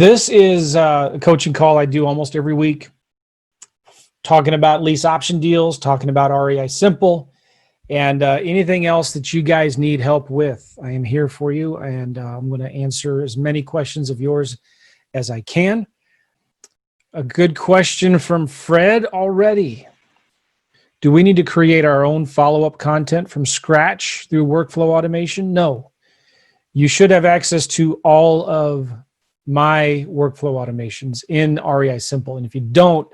This is a coaching call I do almost every week, talking about lease option deals, talking about REI Simple, and anything else that you guys need help with. I am here for you, and I'm going to answer as many questions of yours as I can. A good question from Fred already. Do we need to create our own follow-up content from scratch through workflow automation? No. You should have access to all of my workflow automations in REI Simple. And if you don't,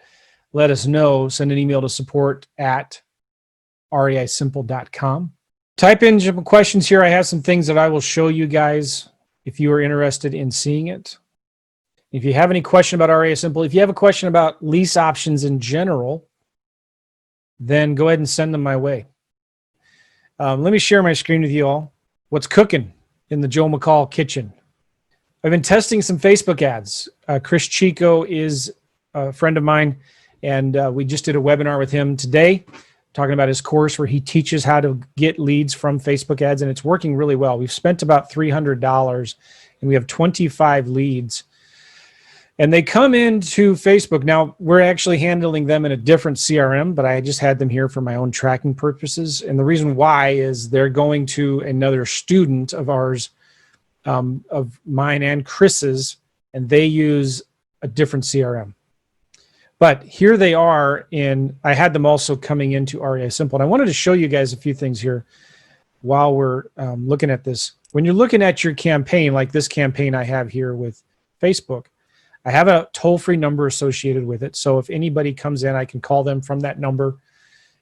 let us know. Send an email to support@reisimple.com. Type in some questions here. I have some things that I will show you guys if you are interested in seeing it. If you have any question about REI Simple, if you have a question about lease options in general, then go ahead and send them my way. Let me share my screen with you all. What's cooking in the Joe McCall kitchen? I've been testing some Facebook ads. Chris Chico is a friend of mine, and we just did a webinar with him today talking about his course where he teaches how to get leads from Facebook ads, and it's working really well. We've spent about $300, and we have 25 leads. And they come into Facebook. Now, we're actually handling them in a different CRM, but I just had them here for my own tracking purposes. And the reason why is they're going to another student of ours, of mine and Chris's, and they use a different CRM. But here they are I had them also coming into REI Simple. And I wanted to show you guys a few things here while we're looking at this. When you're looking at your campaign, like this campaign I have here with Facebook, I have a toll-free number associated with it. So if anybody comes in, I can call them from that number.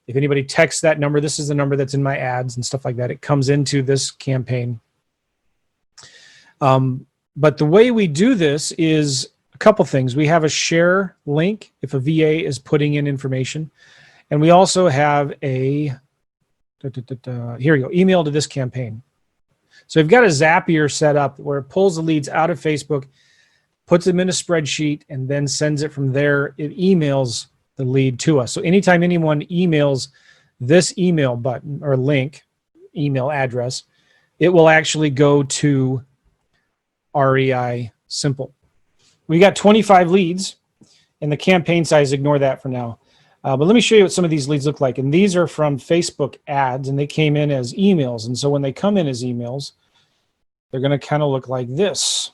If anybody texts that number, this is the number that's in my ads and stuff like that. It comes into this campaign. But the way we do this is a couple things. We have a share link if a VA is putting in information. And we also have a, here we go, email to this campaign. So we've got a Zapier set up where it pulls the leads out of Facebook, puts them in a spreadsheet, and then sends it from there. It emails the lead to us. So anytime anyone emails this email button or link, email address, it will actually go to REI Simple. We got 25 leads, and the campaign size, ignore that for now. But let me show you what some of these leads look like. And these are from Facebook ads, and they came in as emails. And so when they come in as emails, they're going to kind of look like this.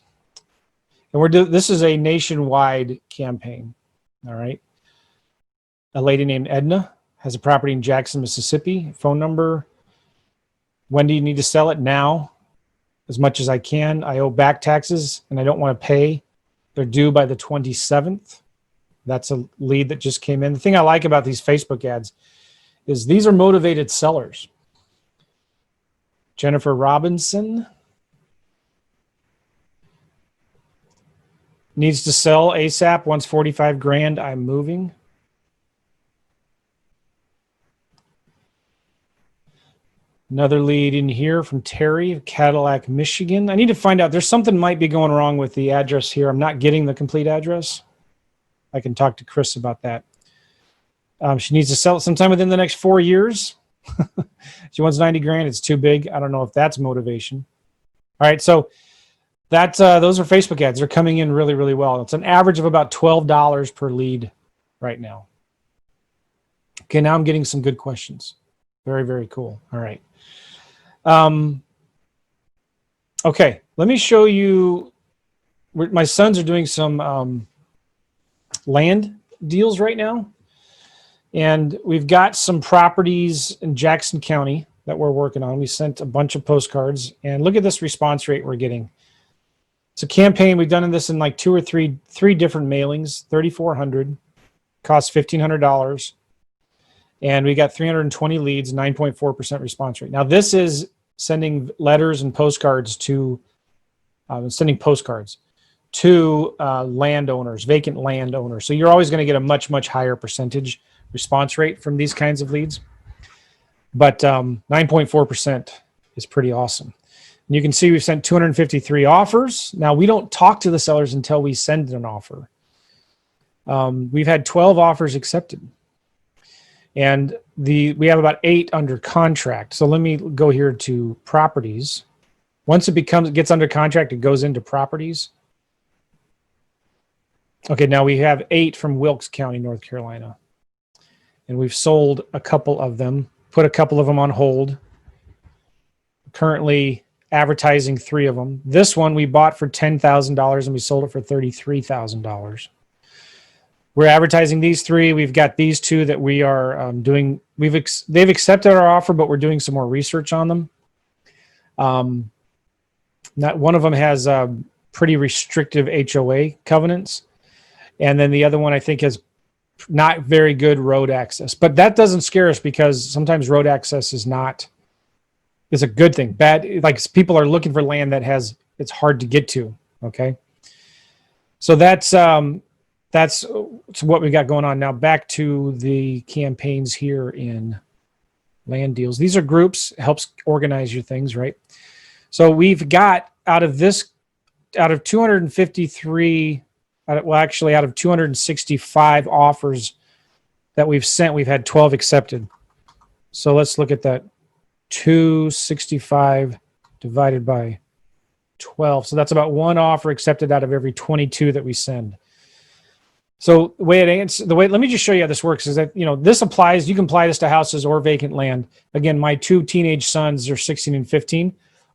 And this is a nationwide campaign, all right? A lady named Edna has a property in Jackson, Mississippi. Phone number, when do you need to sell it? Now, as much as I can. I owe back taxes, and I don't want to pay. They're due by the 27th. That's a lead that just came in. The thing I like about these Facebook ads is these are motivated sellers. Jennifer Robinson needs to sell ASAP, wants 45 grand, I'm moving. Another lead in here from Terry of Cadillac, Michigan. I need to find out, there's something might be going wrong with the address here. I'm not getting the complete address. I can talk to Chris about that. She needs to sell it sometime within the next 4 years. She wants 90 grand, it's too big. I don't know if that's motivation. All right, so those are Facebook ads. They're coming in really, really well. It's an average of about $12 per lead right now. Okay, now I'm getting some good questions. Very, very cool. All right. Okay, let me show you. My sons are doing some land deals right now. And we've got some properties in Jackson County that we're working on. We sent a bunch of postcards. And look at this response rate we're getting. It's a campaign. We've done this in like three different mailings, 3,400, costs $1,500. And we got 320 leads, 9.4% response rate. Now this is sending letters and postcards to, landowners, vacant landowners. So you're always going to get a much, much higher percentage response rate from these kinds of leads. But 9.4% is pretty awesome. And you can see we've sent 253 offers. Now, we don't talk to the sellers until we send an offer. We've had 12 offers accepted. And we have about 8 under contract. So let me go here to properties. Once it gets under contract, it goes into properties. Okay, now we have 8 from Wilkes County, North Carolina. And we've sold a couple of them, put a couple of them on hold. Currently advertising 3 of them. This one we bought for $10,000 and we sold it for $33,000. We're advertising these 3. We've got these 2 that we are doing. They've accepted our offer, but we're doing some more research on them. Not one of them has pretty restrictive HOA covenants, and then the other one I think has not very good road access. But that doesn't scare us because sometimes road access is a good thing. Bad, like people are looking for land that it's hard to get to. Okay, so that's what we got going on now. Back to the campaigns here in Land Deals. These are groups, helps organize your things, right? So we've got out of 253, out of 265 offers that we've sent, we've had 12 accepted. So let's look at that. 265 divided by 12. So that's about 1 offer accepted out of every 22 that we send. So let me just show you how this works is that, this applies, you can apply this to houses or vacant land. Again, my 2 teenage sons, they're 16 and 15,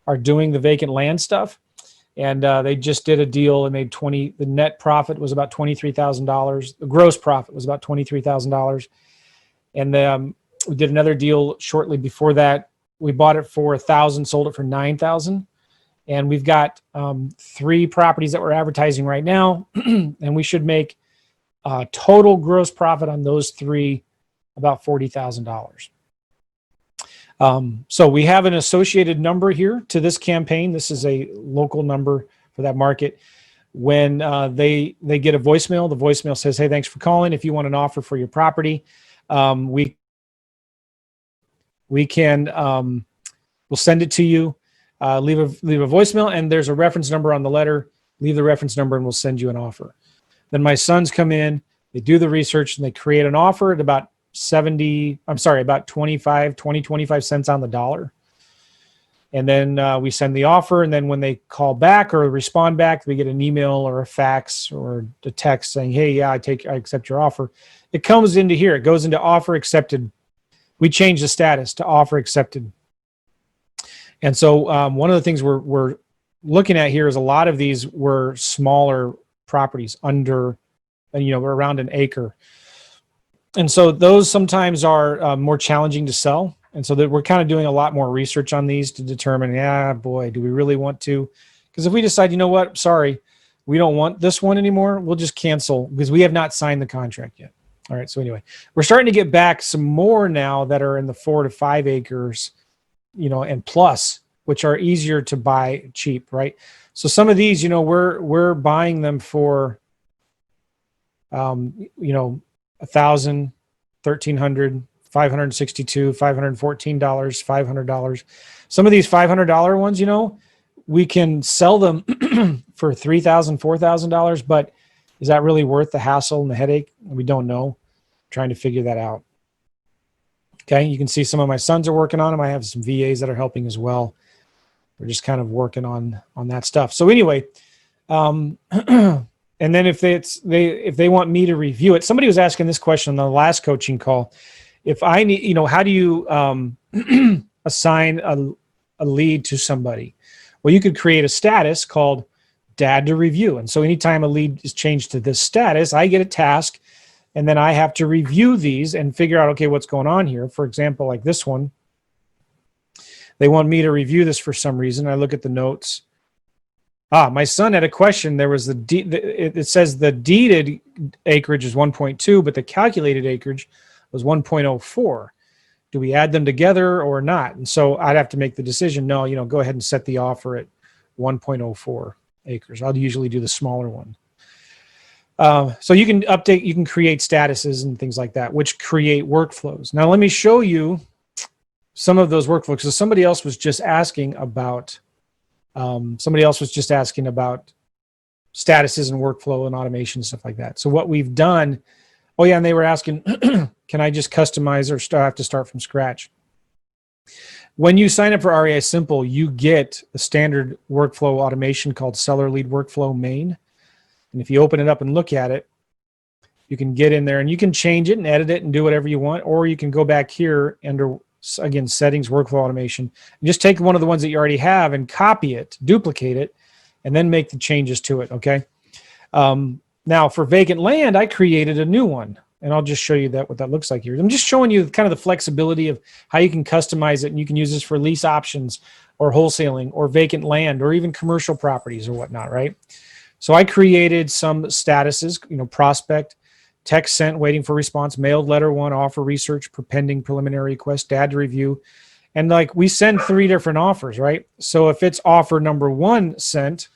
are doing the vacant land stuff. And they just did a deal and made the net profit was about $23,000. The gross profit was about $23,000. And we did another deal shortly before that. We bought it for $1,000, sold it for $9,000. And we've got 3 properties that we're advertising right now. And we should make total gross profit on those 3 about $40,000. So we have an associated number here to this campaign. This is a local number for that market. When they get a voicemail, the voicemail says, "Hey, thanks for calling. If you want an offer for your property, we'll send it to you. Leave a voicemail, and there's a reference number on the letter. Leave the reference number, and we'll send you an offer." Then my sons come in, they do the research, and they create an offer at about 25 cents on the dollar. And then we send the offer. And then when they call back or respond back, we get an email or a fax or a text saying, "Hey, yeah, I accept your offer." It comes into here. It goes into offer accepted. We change the status to offer accepted. And so one of the things we're looking at here is a lot of these were smaller properties under, around an acre. And so those sometimes are more challenging to sell. And so that we're kind of doing a lot more research on these to determine, do we really want to? Because if we decide, you know what, sorry, we don't want this one anymore, we'll just cancel because we have not signed the contract yet. All right. So anyway, we're starting to get back some more now that are in the 4 to 5 acres, and plus, which are easier to buy cheap, right? So some of these, we're buying them for, $1,000, $1,300, $562, $514, $500. Some of these $500 ones, we can sell them for $3,000, $4,000, but is that really worth the hassle and the headache? We don't know. I'm trying to figure that out. Okay, you can see some of my sons are working on them. I have some VAs that are helping as well. We're just kind of working on that stuff. So anyway, and then if they want me to review it, somebody was asking this question on the last coaching call. If I need, how do you assign a lead to somebody? Well, you could create a status called Dad to Review. And so anytime a lead is changed to this status, I get a task, and then I have to review these and figure out, okay, what's going on here. For example, like this one, they want me to review this for some reason. I look at the notes. My son had a question. There was it says the deeded acreage is 1.2, but the calculated acreage was 1.04. Do we add them together or not? And so I'd have to make the decision. No, go ahead and set the offer at 1.04 acres. I'll usually do the smaller one. So you can create statuses and things like that, which create workflows. Now let me show you some of those workflows. So somebody else was just asking about statuses and workflow and automation and stuff like that. So what we've done, and they were asking, can I just customize or have to start from scratch? When you sign up for REI Simple, you get a standard workflow automation called Seller Lead Workflow Main. And if you open it up and look at it, you can get in there and you can change it and edit it and do whatever you want. Or you can go back here under, again, settings, workflow automation, and just take one of the ones that you already have and copy it, duplicate it, and then make the changes to it, okay? Now for vacant land, I created a new one, and I'll just show you that what that looks like here. I'm just showing you kind of the flexibility of how you can customize it, and you can use this for lease options or wholesaling or vacant land or even commercial properties or whatnot, right? So I created some statuses, prospect, text sent, waiting for response, mailed letter 1, offer research, pending preliminary request, data review. And like we send 3 different offers, right? So if it's offer number 1 sent,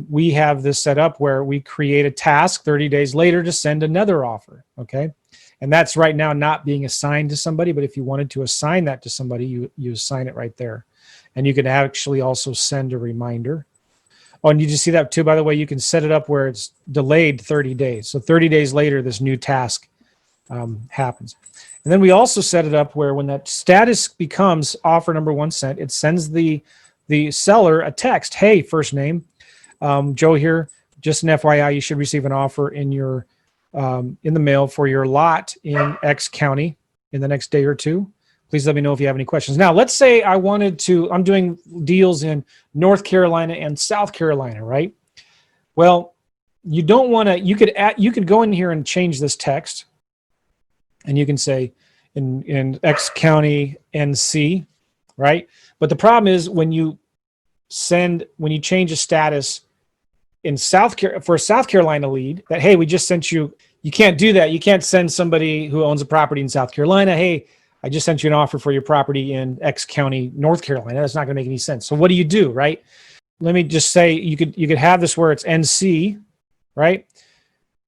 we have this set up where we create a task 30 days later to send another offer, okay? And that's right now not being assigned to somebody, but if you wanted to assign that to somebody, you assign it right there. And you can actually also send a reminder. Oh, and you just see that too, by the way, you can set it up where it's delayed 30 days. So 30 days later, this new task happens. And then we also set it up where when that status becomes offer number 1 sent, it sends the seller a text. Hey, first name, Joe here, just an FYI, you should receive an offer in your in the mail for your lot in X county in the next day or 2. Please let me know if you have any questions. Now, let's say I'm doing deals in North Carolina and South Carolina, right? Well, you don't want to, you could go in here and change this text, and you can say in X county NC, right? But the problem is when you change a status in for a South Carolina lead that, hey, we just sent you, you can't do that. You can't send somebody who owns a property in South Carolina, hey, I just sent you an offer for your property in X county, North Carolina. That's not going to make any sense. So what do you do, right? Let me just say you could have this where it's NC, right?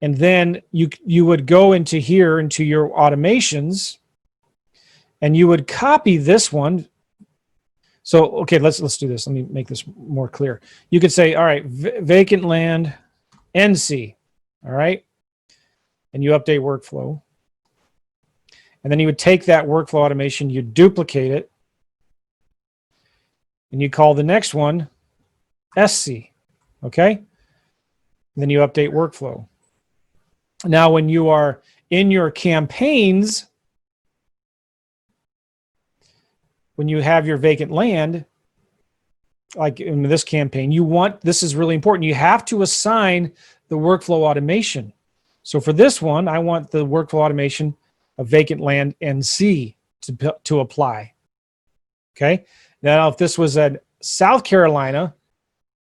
And then you would go into here into your automations, and you would copy this one. So okay, let's do this. Let me make this more clear. You could say, all right, vacant land NC, all right, and you update workflow. And then you would take that workflow automation, you duplicate it, and you call the next one SC, okay? And then you update workflow. Now, when you are in your campaigns, when you have your vacant land, like in this campaign, this is really important, you have to assign the workflow automation. So for this one, I want the workflow automation of vacant land NC to apply. Okay. Now, if this was a South Carolina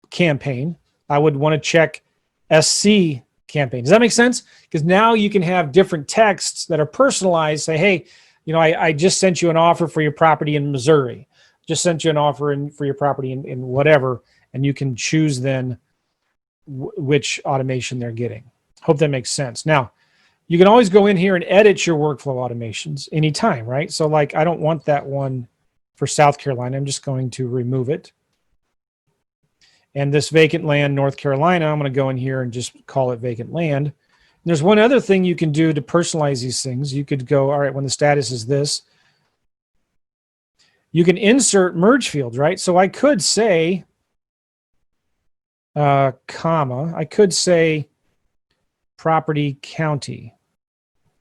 campaign, I would want to check SC campaign. Does that make sense? Because now you can have different texts that are personalized. Say, hey, I just sent you an offer for your property in Missouri. Just sent you an offer for your property in whatever, and you can choose then which automation they're getting. Hope that makes sense. Now, you can always go in here and edit your workflow automations anytime, right? So like, I don't want that one for South Carolina. I'm just going to remove it. And this vacant land, North Carolina, I'm going to go in here and just call it vacant land. And there's one other thing you can do to personalize these things. You could go, all right, when the status is this, you can insert merge fields, right? So I could say, comma, I could say property county.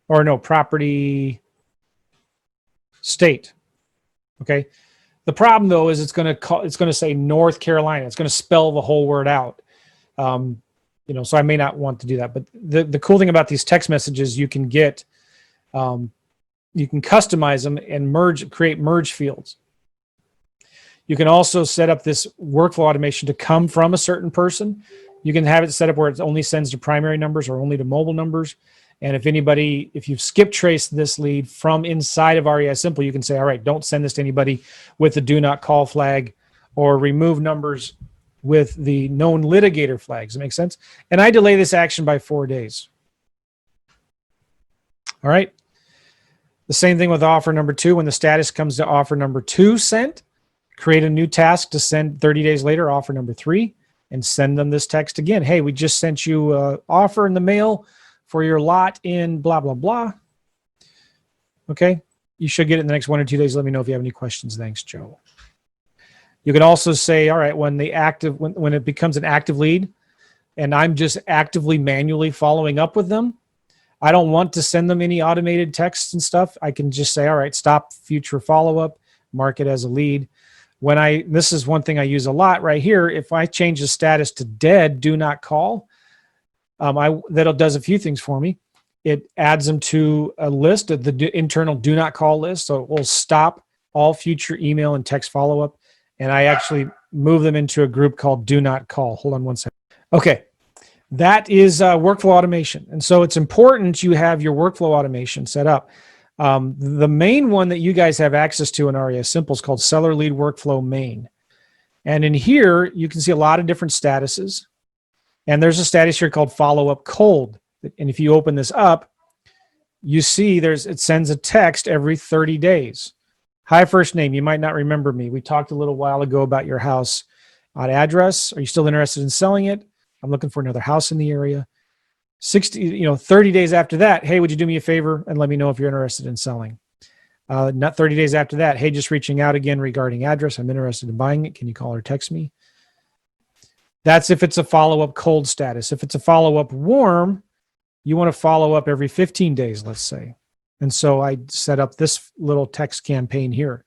Or no, property state. Okay. The problem though is it's going to say North Carolina. It's going to spell the whole word out. So I may not want to do that. But the cool thing about these text messages, you can get, you can customize them and create merge fields. You can also set up this workflow automation to come from a certain person. You can have it set up where it only sends to primary numbers or only to mobile numbers. And if you've skip traced this lead from inside of REI Simple, you can say, all right, don't send this to anybody with the do not call flag, or remove numbers with the known litigator flags. Does that make sense? And I delay this action by 4 days. All right. The same thing with offer number 2. When the status comes to offer number 2 sent, create a new task to send 30 days later, offer number 3, and send them this text again. Hey, we just sent you an offer in the mail for your lot in blah, blah, blah. Okay. You should get it in the next 1 or 2 days. Let me know if you have any questions. Thanks, Joe. You can also say, all right, when it becomes an active lead, and I'm just actively manually following up with them. I don't want to send them any automated texts and stuff. I can just say, all right, stop future follow-up, mark it as a lead. This is one thing I use a lot right here. If I change the status to dead, do not call, that does a few things for me. It adds them to a list of the internal do not call list. So it will stop all future email and text follow-up. And I actually move them into a group called do not call. Hold on one second. Okay. That is workflow automation. And so it's important you have your workflow automation set up. The main one that you guys have access to in REI Simple is called Seller Lead Workflow Main. And in here, you can see a lot of different statuses. And there's a status here called Follow Up Cold. And if you open this up, you see it sends a text every 30 days. Hi, first name. You might not remember me. We talked a little while ago about your house address. Are you still interested in selling it? I'm looking for another house in the area. 30 days after that, hey, would you do me a favor and let me know if you're interested in selling? Not 30 days after that, hey, just reaching out again regarding address. I'm interested in buying it. Can you call or text me? That's if it's a follow-up cold status. If it's a follow-up warm, you want to follow up every 15 days, let's say. And so I set up this little text campaign here.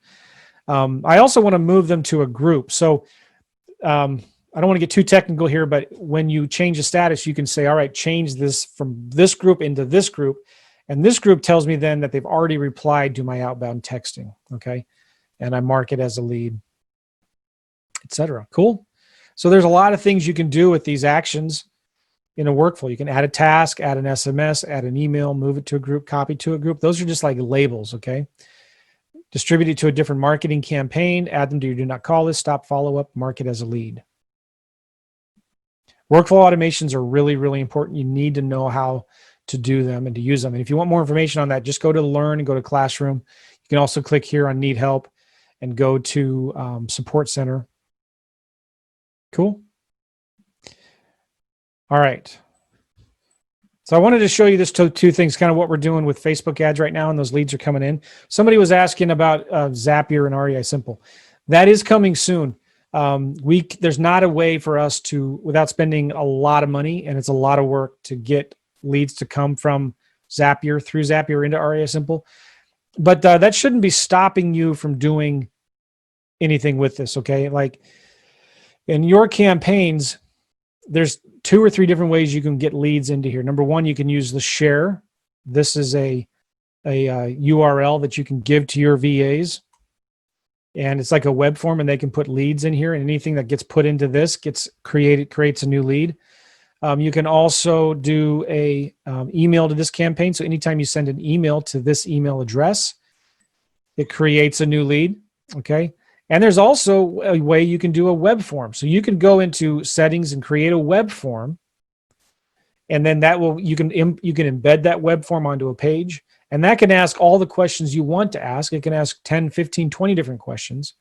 I also want to move them to a group. So I don't want to get too technical here, but when you change the status, you can say, all right, change this from this group into this group. And this group tells me then that they've already replied to my outbound texting. Okay. And I mark it as a lead, etc. Cool. So there's a lot of things you can do with these actions in a workflow. You can add a task, add an SMS, add an email, move it to a group, copy to a group. Those are just like labels. Okay. Distribute it to a different marketing campaign, add them to your do not call list, stop follow up, mark it as a lead. Workflow automations are really, really important. You need to know how to do them and to use them. And if you want more information on that, just go to Learn and go to Classroom. You can also click here on Need Help and go to Support Center. Cool. All right. So I wanted to show you this two things, kind of what we're doing with Facebook ads right now, and those leads are coming in. Somebody was asking about Zapier and REI Simple. That is coming soon. There's not a way for us to, without spending a lot of money, and it's a lot of work to get leads to come from Zapier through Zapier into REI Simple. But that shouldn't be stopping you from doing anything with this. Okay. Like in your campaigns, there's 2 or 3 different ways you can get leads into here. Number one, you can use the share. This is a URL that you can give to your VAs. And it's like a web form, and they can put leads in here, and anything that gets put into this creates a new lead. You can also do a email to this campaign. So anytime you send an email to this email address, it creates a new lead. Okay. And there's also a way you can do a web form. So you can go into settings and create a web form, and then you can embed that web form onto a page. And that can ask all the questions you want to ask. It can ask 10, 15, 20 different questions.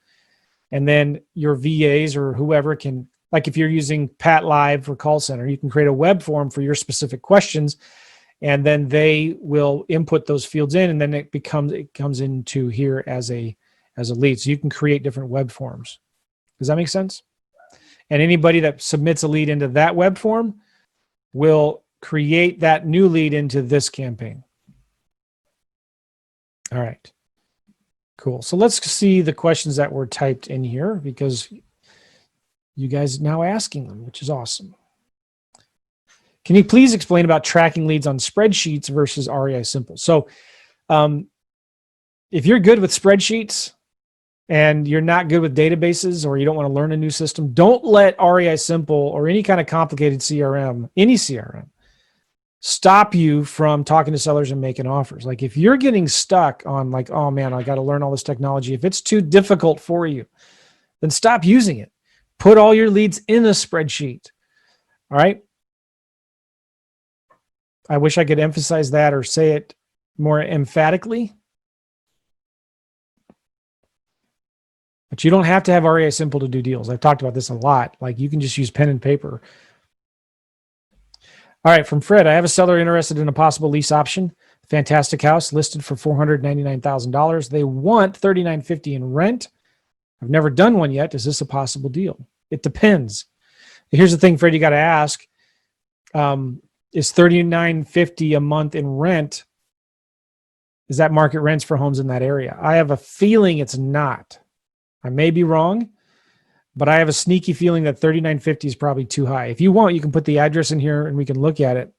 And then your VAs or whoever can, like if you're using Pat Live for call center, you can create a web form for your specific questions, and then they will input those fields in, and then it comes into here as a lead. So you can create different web forms. Does that make sense? And anybody that submits a lead into that web form will create that new lead into this campaign. All right, cool. So let's see the questions that were typed in here, because you guys are now asking them, which is awesome. Can you please explain about tracking leads on spreadsheets versus REI Simple? So if you're good with spreadsheets and you're not good with databases, or you don't want to learn a new system, don't let REI Simple or any kind of complicated CRM, any CRM, stop you from talking to sellers and making offers. Like if you're getting stuck on like, oh man, I got to learn all this technology. If it's too difficult for you, then stop using it. Put all your leads in a spreadsheet. All right. I wish I could emphasize that or say it more emphatically. But you don't have to have REI Simple to do deals. I've talked about this a lot. Like you can just use pen and paper. All right, from Fred, I have a seller interested in a possible lease option. Fantastic house listed for $499,000. They want $3,950 in rent. I've never done one yet. Is this a possible deal? It depends. Here's the thing, Fred, you got to ask, is $39.50 a month in rent. Is that market rents for homes in that area? I have a feeling it's not. I may be wrong, but I have a sneaky feeling that $39.50 is probably too high. If you want, you can put the address in here and we can look at it.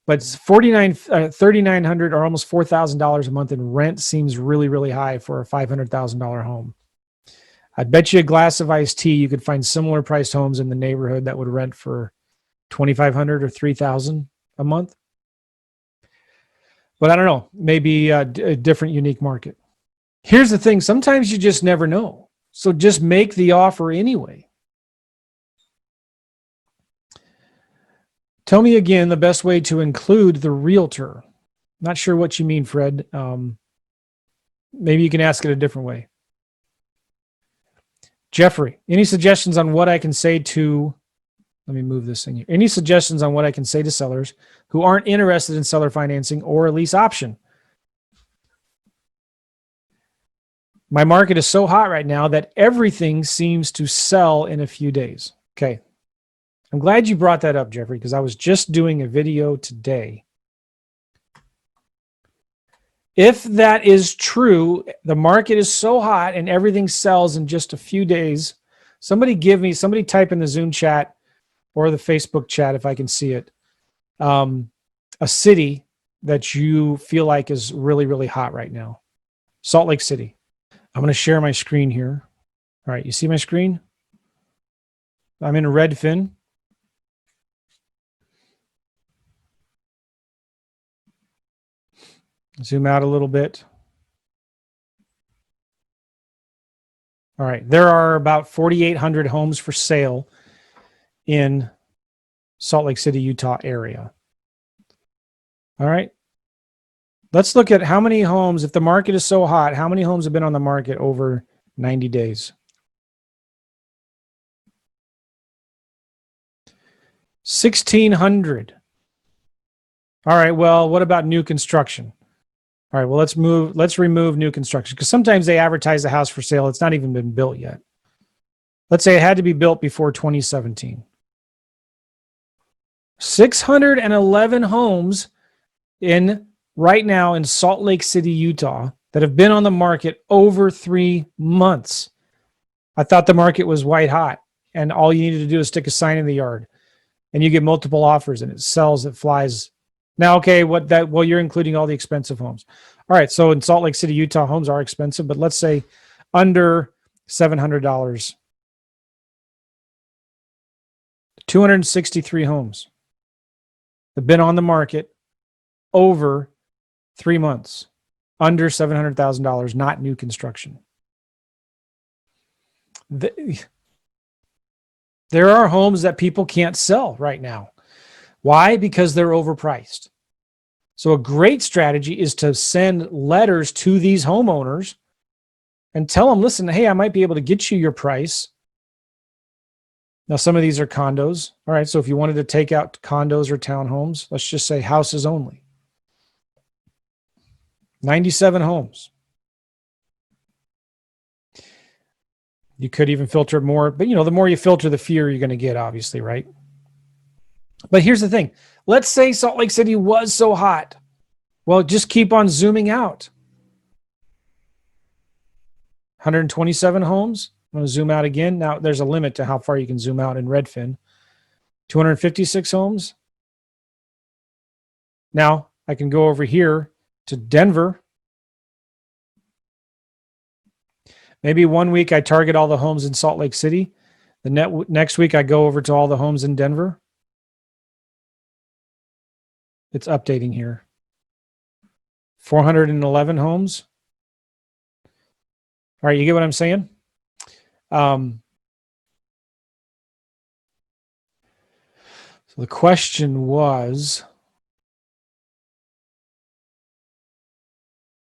But $3,900 or almost $4,000 a month in rent seems really, really high for a $500,000 home. I'd bet you a glass of iced tea you could find similar priced homes in the neighborhood that would rent for $2,500 or $3,000 a month. But I don't know, maybe a different, unique market. Here's the thing. Sometimes you just never know. So just make the offer anyway. Tell me again the best way to include the realtor. Not sure what you mean, Fred. Maybe you can ask it a different way. Jeffrey, any suggestions on what I can say to, let me move this thing here. Any suggestions on what I can say to sellers who aren't interested in seller financing or a lease option? My market is so hot right now that everything seems to sell in a few days. Okay. I'm glad you brought that up, Jeffrey, because I was just doing a video today. If that is true, the market is so hot and everything sells in just a few days. Somebody type in the Zoom chat or the Facebook chat, if I can see it, a city that you feel like is really, really hot right now. Salt Lake City. I'm going to share my screen here. All right. You see my screen? I'm in Redfin. Zoom out a little bit. All right. There are about 4,800 homes for sale in Salt Lake City, Utah area. All right. Let's look at how many homes, if the market is so hot, how many homes have been on the market over 90 days? 1,600. All right. Well, what about new construction? All right. Well, let's remove new construction because sometimes they advertise the house for sale. It's not even been built yet. Let's say it had to be built before 2017. 611 homes right now in Salt Lake City, Utah, that have been on the market over 3 months. I thought the market was white hot and all you needed to do is stick a sign in the yard and you get multiple offers and it sells, it flies. Now, okay, you're including all the expensive homes. All right. So in Salt Lake City, Utah, homes are expensive, but let's say under $700, 263 homes have been on the market over 3 months, under $700,000, not new construction. There are homes that people can't sell right now. Why? Because they're overpriced. So a great strategy is to send letters to these homeowners and tell them, listen, hey, I might be able to get you your price. Now, some of these are condos. All right. So if you wanted to take out condos or townhomes, let's just say houses only. 97 homes. You could even filter more, but the more you filter, the fewer you're going to get, obviously, right? But here's the thing. Let's say Salt Lake City was so hot. Well, just keep on zooming out. 127 homes. I'm going to zoom out again. Now, there's a limit to how far you can zoom out in Redfin. 256 homes. Now, I can go over here to Denver. Maybe 1 week I target all the homes in Salt Lake City. The next week I go over to all the homes in Denver. It's updating here. 411 homes. All right, you get what I'm saying? So the question was,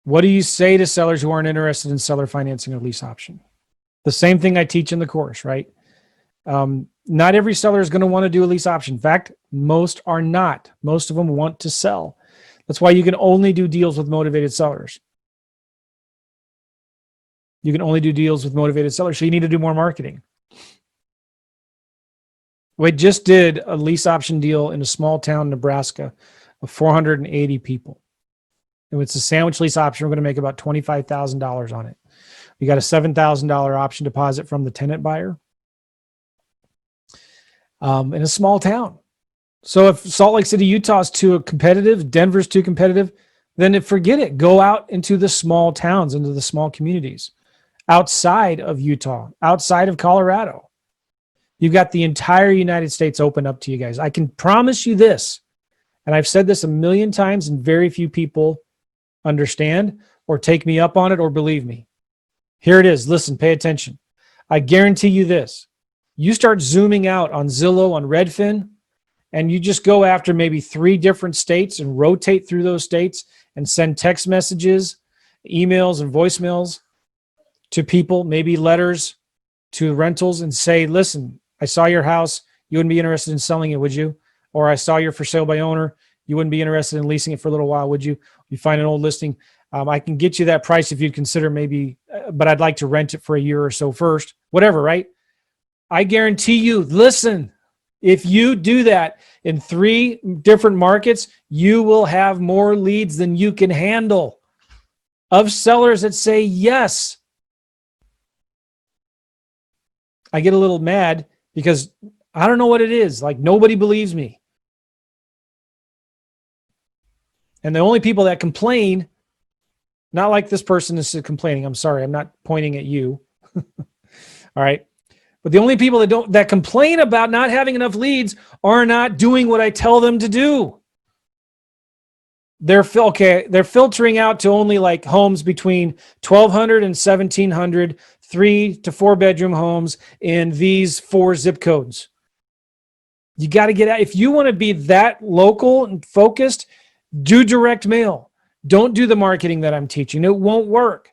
what do you say to sellers who aren't interested in seller financing or lease option? The same thing I teach in the course, right? Not every seller is going to want to do a lease option. In fact, most are not. Most of them want to sell. That's why you can only do deals with motivated sellers. You can only do deals with motivated sellers. So you need to do more marketing. We just did a lease option deal in a small town, Nebraska, of 480 people. And it's a sandwich lease option. We're going to make about $25,000 on it. We got a $7,000 option deposit from the tenant buyer in a small town. So if Salt Lake City, Utah is too competitive, Denver's too competitive, then forget it. Go out into the small towns, into the small communities outside of Utah, outside of Colorado. You've got the entire United States open up to you guys. I can promise you this, and I've said this a million times, and very few people understand or take me up on it or believe me. Here it is. Listen, pay attention. I guarantee you this. You start zooming out on Zillow, on Redfin, and you just go after maybe 3 different states and rotate through those states and send text messages, emails, and voicemails to people, maybe letters to rentals, and say, listen, I saw your house. You wouldn't be interested in selling it, would you? Or I saw you're for sale by owner. You wouldn't be interested in leasing it for a little while, would you? You find an old listing. I can get you that price if you'd consider maybe, but I'd like to rent it for a year or so first. Whatever, right? I guarantee you, listen, if you do that in 3 different markets, you will have more leads than you can handle of sellers that say yes. I get a little mad because I don't know what it is. Like, nobody believes me. And the only people that complain, not like this person is complaining. I'm sorry. I'm not pointing at you. All right. But the only people that complain about not having enough leads are not doing what I tell them to do. They're filtering out to only like homes between 1,200 and 1,700, 3 to 4 bedroom homes in these 4 zip codes. You got to get out. If you want to be that local and focused, do direct mail. Don't do the marketing that I'm teaching. It won't work.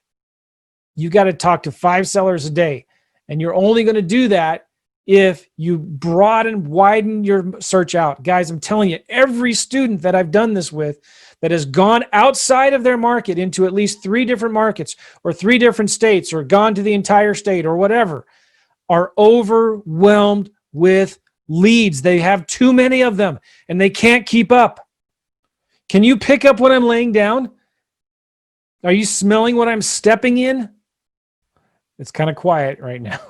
You got to talk to 5 sellers a day. And you're only going to do that if you widen your search out. Guys, I'm telling you, every student that I've done this with that has gone outside of their market into at least 3 different markets or 3 different states or gone to the entire state or whatever are overwhelmed with leads. They have too many of them and they can't keep up. Can you pick up what I'm laying down? Are you smelling what I'm stepping in? It's kind of quiet right now.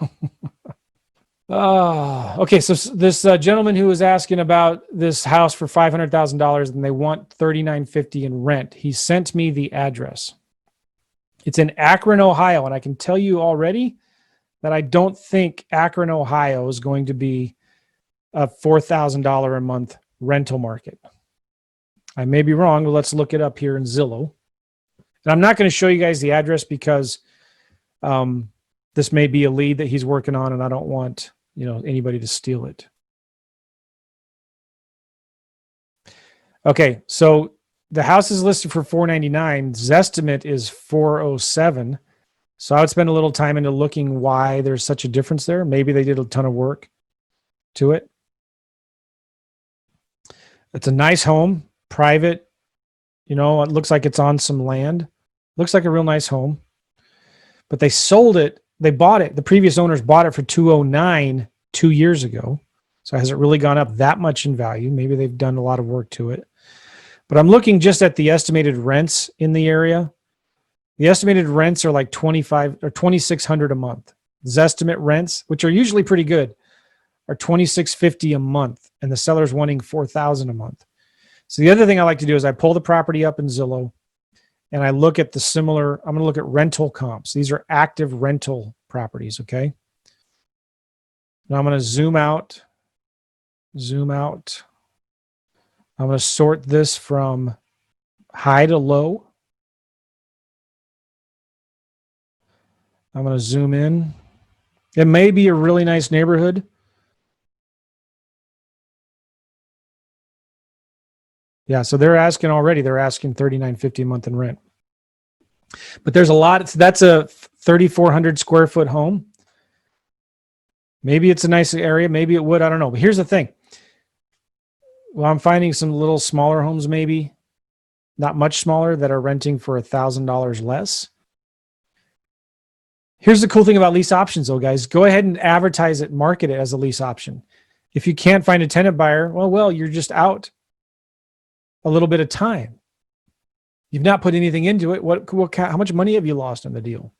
Okay, so this gentleman who was asking about this house for $500,000 and they want $3,950 in rent, he sent me the address. It's in Akron, Ohio, and I can tell you already that I don't think Akron, Ohio is going to be a $4,000 a month rental market. I may be wrong, but let's look it up here in Zillow. And I'm not going to show you guys the address because this may be a lead that he's working on, and I don't want anybody to steal it. Okay, so the house is listed for $499. Zestimate is $407. So I would spend a little time into looking why there's such a difference there. Maybe they did a ton of work to it. It's a nice home, private. It looks like it's on some land. Looks like a real nice home. But they sold it. They bought it. The previous owners bought it for $209 2 years ago. So has it really gone up that much in value? Maybe they've done a lot of work to it. But I'm looking just at the estimated rents in the area. The estimated rents are like $2,500 or $2,600 a month. Zestimate rents, which are usually pretty good, are $2,650 a month, and the seller's wanting $4,000 a month. So the other thing I like to do is I pull the property up in Zillow, and I look at I'm going to look at rental comps. These are active rental properties, okay? Now I'm going to zoom out. I'm going to sort this from high to low. I'm going to zoom in. It may be a really nice neighborhood. Yeah, so they're asking $3,950 a month in rent. But there's a lot. That's a 3,400 square foot home. Maybe it's a nice area. Maybe it would. I don't know. But here's the thing. Well, I'm finding some little smaller homes, maybe not much smaller, that are renting for $1,000 less. Here's the cool thing about lease options, though, guys. Go ahead and advertise it, market it as a lease option. If you can't find a tenant buyer, well, you're just out a little bit of time. You've not put anything into it. How much money have you lost on the deal?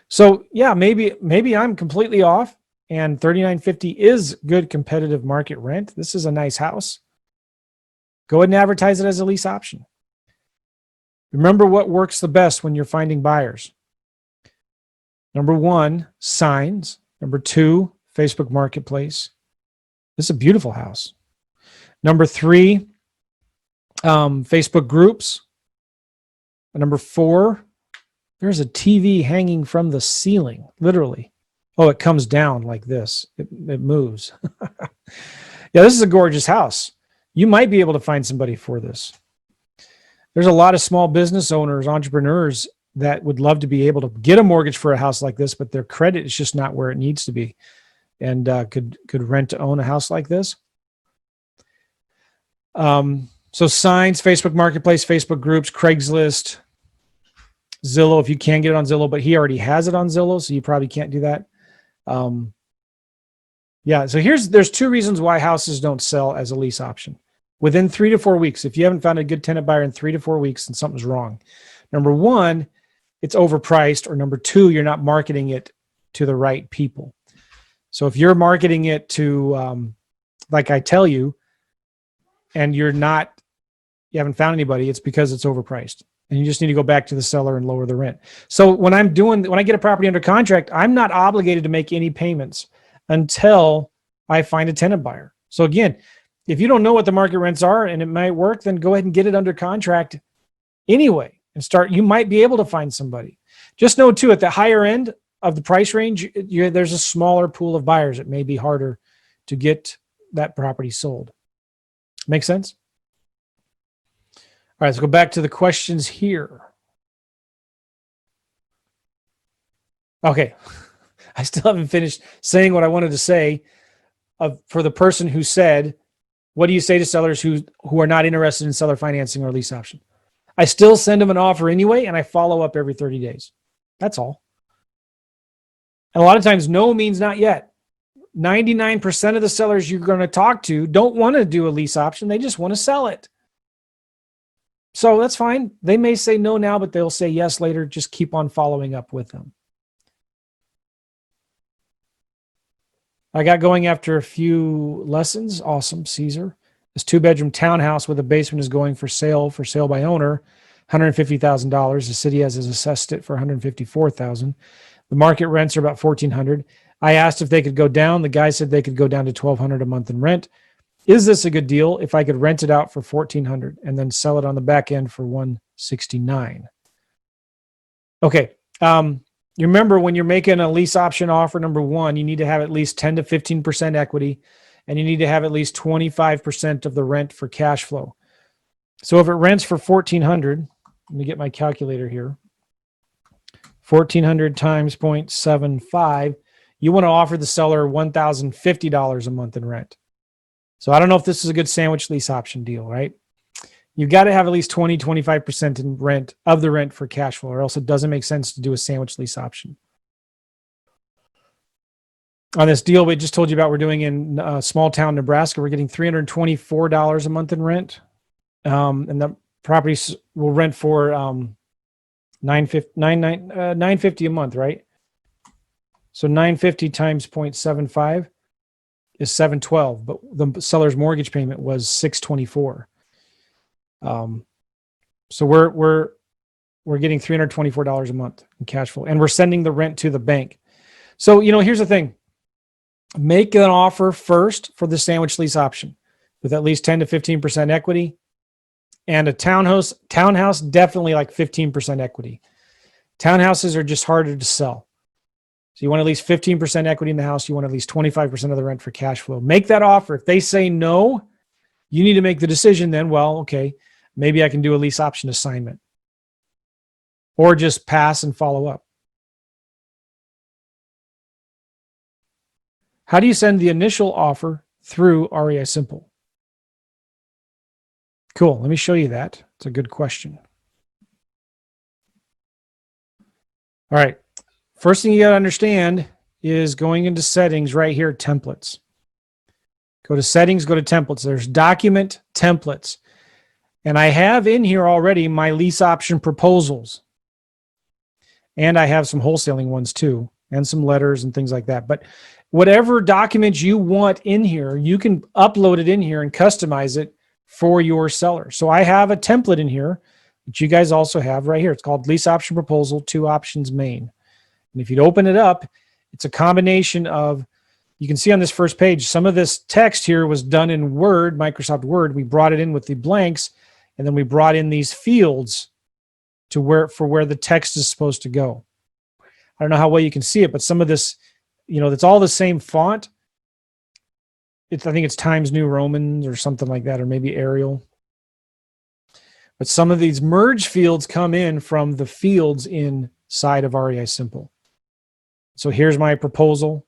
So yeah, maybe I'm completely off, and $39.50 is good competitive market rent. This is a nice house. Go ahead and advertise it as a lease option. Remember what works the best when you're finding buyers. Number 1, signs. Number 2, Facebook Marketplace. This is a beautiful house. Number 3, Facebook groups. Number 4, there's a TV hanging from the ceiling, literally. Oh, it comes down like this. It moves. Yeah, this is a gorgeous house. You might be able to find somebody for this. There's a lot of small business owners, entrepreneurs that would love to be able to get a mortgage for a house like this, but their credit is just not where it needs to be, and could rent to own a house like this. So signs, Facebook Marketplace, Facebook groups, Craigslist, Zillow, if you can get it on Zillow, but he already has it on Zillow, so you probably can't do that. Yeah, so there's 2 reasons why houses don't sell as a lease option. Within 3 to 4 weeks, if you haven't found a good tenant buyer in 3 to 4 weeks, then something's wrong. Number 1, it's overpriced, or number 2, you're not marketing it to the right people. So if you're marketing it to, like I tell you, and you haven't found anybody, it's because it's overpriced. And you just need to go back to the seller and lower the rent. So when I get a property under contract, I'm not obligated to make any payments until I find a tenant buyer. So again, if you don't know what the market rents are and it might work, then go ahead and get it under contract anyway and start. You might be able to find somebody. Just know too, at the higher end of the price range, there's a smaller pool of buyers. It may be harder to get that property sold. Make sense? All right, let's go back to the questions here. Okay, I still haven't finished saying what I wanted to say for the person who said, what do you say to sellers who are not interested in seller financing or lease option? I still send them an offer anyway, and I follow up every 30 days. That's all. And a lot of times, no means not yet. 99% of the sellers you're going to talk to don't want to do a lease option. They just want to sell it. So that's fine. They may say no now, but they'll say yes later. Just keep on following up with them. I got going after a few lessons. Awesome, Caesar. This 2-bedroom townhouse with a basement is going for sale by owner, $150,000. The city has assessed it for $154,000. The market rents are about $1,400. I asked if they could go down. The guy said they could go down to $1,200 a month in rent. Is this a good deal if I could rent it out for $1,400 and then sell it on the back end for $169? Okay. You remember when you're making a lease option offer, number 1, you need to have at least 10 to 15% equity, and you need to have at least 25% of the rent for cash flow. So if it rents for $1,400, let me get my calculator here. 1,400 times 0.75, you want to offer the seller $1,050 a month in rent. So I don't know if this is a good sandwich lease option deal, right? You've got to have at least 20, 25% in rent of the rent for cash flow, or else it doesn't make sense to do a sandwich lease option. On this deal we just told you about, we're doing in small town Nebraska, we're getting $324 a month in rent. And the properties will rent for $950 a month, right? So $950 times 0.75 is $712, but the seller's mortgage payment was $624. So we're getting $324 a month in cash flow, and we're sending the rent to the bank. So, here's the thing. Make an offer first for the sandwich lease option with at least 10 to 15% equity, and a townhouse, definitely like 15% equity. Townhouses are just harder to sell. So you want at least 15% equity in the house. You want at least 25% of the rent for cash flow. Make that offer. If they say no, you need to make the decision then, well, okay, maybe I can do a lease option assignment, or just pass and follow up. How do you send the initial offer through REI Simple? Cool. Let me show you that. It's a good question. All right. First thing you got to understand is going into settings right here, templates. Go to settings, go to templates. There's document templates. And I have in here already my lease option proposals. And I have some wholesaling ones too, and some letters and things like that. But whatever documents you want in here, you can upload it in here and customize it for your seller. So I have a template in here that you guys also have right here. It's called Lease Option Proposal, 2 Options Main. And if you'd open it up, it's a combination of, you can see on this first page, some of this text here was done in Word, Microsoft Word. We brought it in with the blanks, and then we brought in these fields to where the text is supposed to go. I don't know how well you can see it, but some of this, it's all the same font. I think it's Times New Roman or something like that, or maybe Arial. But some of these merge fields come in from the fields inside of REI Simple. So here's my proposal.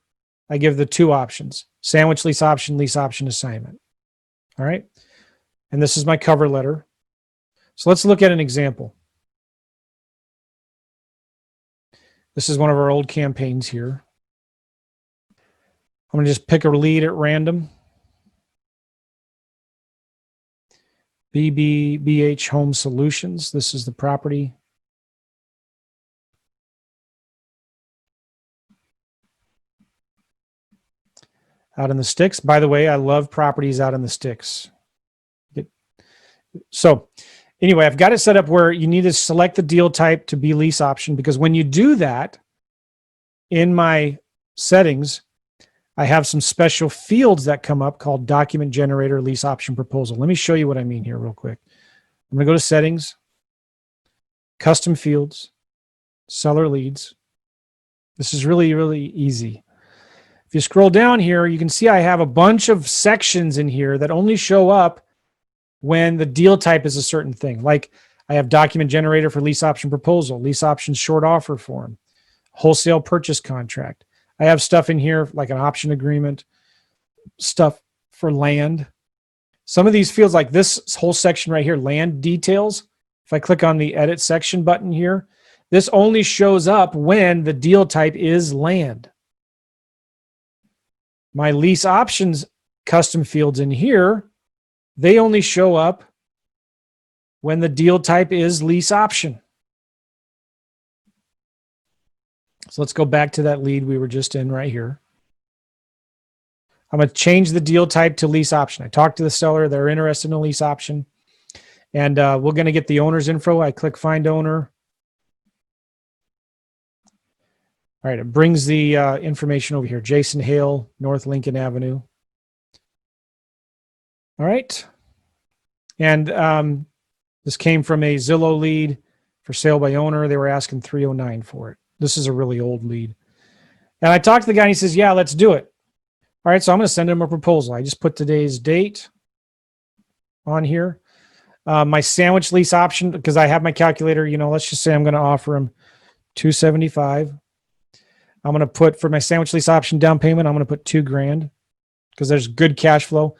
I give the 2 options: sandwich lease option assignment. All right. And this is my cover letter. So let's look at an example. This is one of our old campaigns here. I'm going to just pick a lead at random. BBH Home Solutions. This is the property. Out in the sticks. By the way, I love properties out in the sticks. So anyway, I've got it set up where you need to select the deal type to be lease option, because when you do that in my settings, I have some special fields that come up called document generator lease option proposal. Let me show you what I mean here real quick. I'm going to go to settings, custom fields, seller leads. This is really, really easy. If you scroll down here, you can see I have a bunch of sections in here that only show up when the deal type is a certain thing. Like I have document generator for lease option proposal, lease option short offer form, wholesale purchase contract. I have stuff in here like an option agreement, stuff for land. Some of these fields, like this whole section right here, land details. If I click on the edit section button here, this only shows up when the deal type is land. My lease options custom fields in here, they only show up when the deal type is lease option. So let's go back to that lead we were just in right here. I'm going to change the deal type to lease option. I talked to the seller. They're interested in a lease option. And we're going to get the owner's info. I click Find Owner. All right, it brings the information over here. Jason Hale, North Lincoln Avenue. All right. And this came from a Zillow lead for sale by owner. They were asking $309 for it. This is a really old lead. And I talked to the guy and he says, yeah, let's do it. All right, so I'm going to send him a proposal. I just put today's date on here. My sandwich lease option, because I have my calculator, let's just say I'm going to offer him $275. I'm going to put, for my sandwich lease option down payment, I'm going to put $2,000 because there's good cash flow.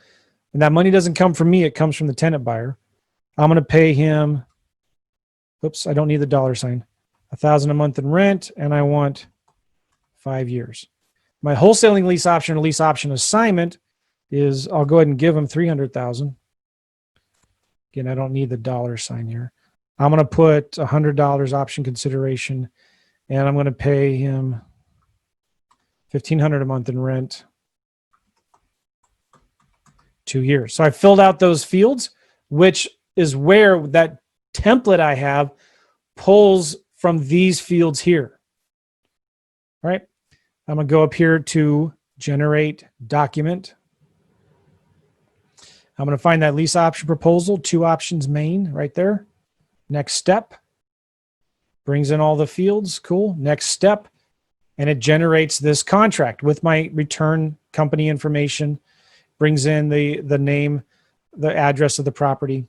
And that money doesn't come from me. It comes from the tenant buyer. I'm going to pay him, oops, I don't need the $, $1,000 a month in rent, and I want 5 years. My wholesaling lease option or lease option assignment is, I'll go ahead and give him $300,000. Again, I don't need the $sign here. I'm going to put $100 option consideration, and I'm going to pay him $1,500 a month in rent, 2 years. So I filled out those fields, which is where that template I have pulls from these fields here. All right. I'm going to go up here to generate document. I'm going to find that lease option proposal, 2 options main right there. Next step. Brings in all the fields. Cool. Next step. And it generates this contract with my return company information. Brings in the name, the address of the property.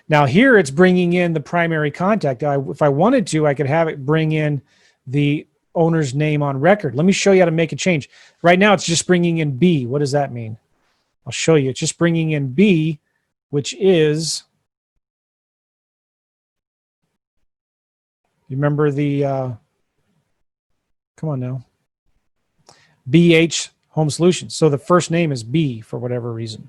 Now here it's bringing in the primary contact. If I wanted to, I could have it bring in the owner's name on record. Let me show you how to make a change. Right now it's just bringing in B. What does that mean? I'll show you. It's just bringing in B, which is, you remember the, come on now, BH Home Solutions. So the first name is B for whatever reason.